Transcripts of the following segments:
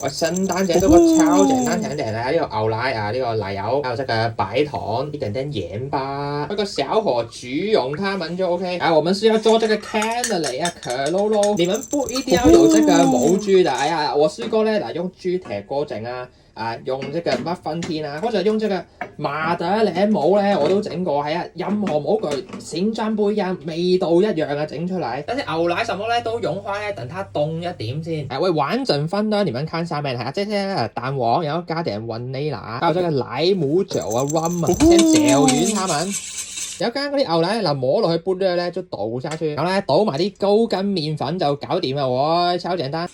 喂，聖誕節都個超簡單甜點呢個牛奶啊，呢個奶油，還有這個白糖，一點點鹽巴，那個小火煮溶它們就 OK。我們是要做這個 candy 啊，可樂咯。你們不一定要有這個模具的。我試過呢，用豬蹄過整用這個乜芬天啊，或者用這個馬德蓮模呢，我都整過。任何模具形狀不一樣，味道一樣啊，整出來。但是牛奶什麼呢都融化呢，等它凍一點先。喂，完整分呢，你們看下面這些蛋黃，然後加點 vanilla，還有這個奶母酒啊 rum 啊，先攪勻它們。有間嗰啲牛奶摸落去杯咧就倒下去，然後呢倒埋啲高筋麵粉就搞掂啦喎，超簡單。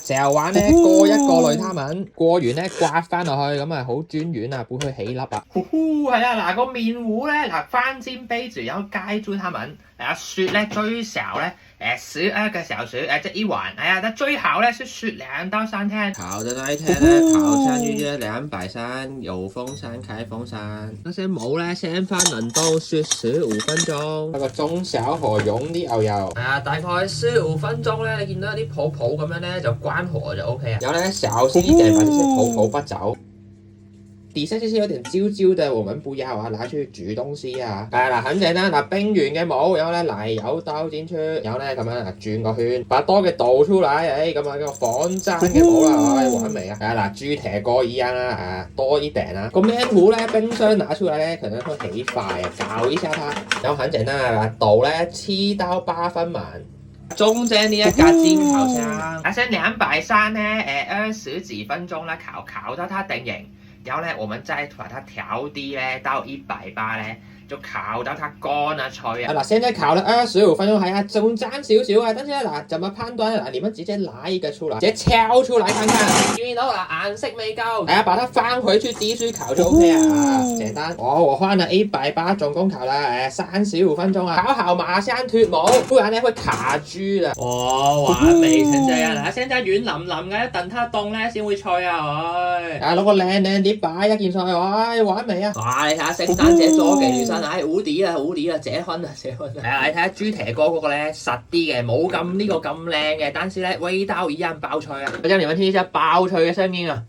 嚼完呢過一過濾它們，過完呢刮翻落去，咁好專圓啊，唔會起粒啊。係啊，嗱個麵糊咧，翻煎杯子，然後蓋住它們，雪咧最少咧12個小時，這一碗，那最好咧是雪2到3天。烤的那一天呢，烤箱預約230，有風扇開風扇。那些模咧先翻冷凍雪15分鐘，那個中小火用啲牛油，大概15分鐘咧，你見到啲泡泡咁樣咧就關火就 OK 啊。然後咧小心一點，把這些泡泡不走。底下這些有點焦焦的，我們不要拿去煮東西啊。很簡單，冰完嘅模，然後呢奶油倒進去，然後呢咁樣轉個圈，把多嘅倒出來，咁個防粘嘅模啦，完美啊！豬蹄過一樣啦，多一點啦。個麵糊呢，冰箱拿出來呢，可能會起塊啊，攪一下它。然後很簡單，豆呢7到8分滿。中間呢一格煎烤箱，先230呢，20幾分鐘啦，烤到它定型。然後呢，我們再把它調低呢，到180呢，就烤到它乾啊脆啊。現在烤了25分鐘，仲爭少少啊。但是呢，怎麼判斷？你們直接拿一個出來，直接敲出來看看，見到顏色未夠，把它放回去繼續烤就 OK 啊。簡單。我換了180，總共烤了35分鐘啊。烤好馬上脫模，不然呢會卡住啊。完美成這樣啦。現在軟腍腍嘅，等它凍呢先會脆啊。攞個靚啲擺一件上去，完美啊！你睇下聖誕節做嘅女生，好啲啦，結婚啦。你睇下豬蹄哥嗰個咧實啲嘅，冇咁呢個咁靚嘅，但是咧味道一樣爆脆啊！我讓你們聽一下爆脆嘅聲音啊！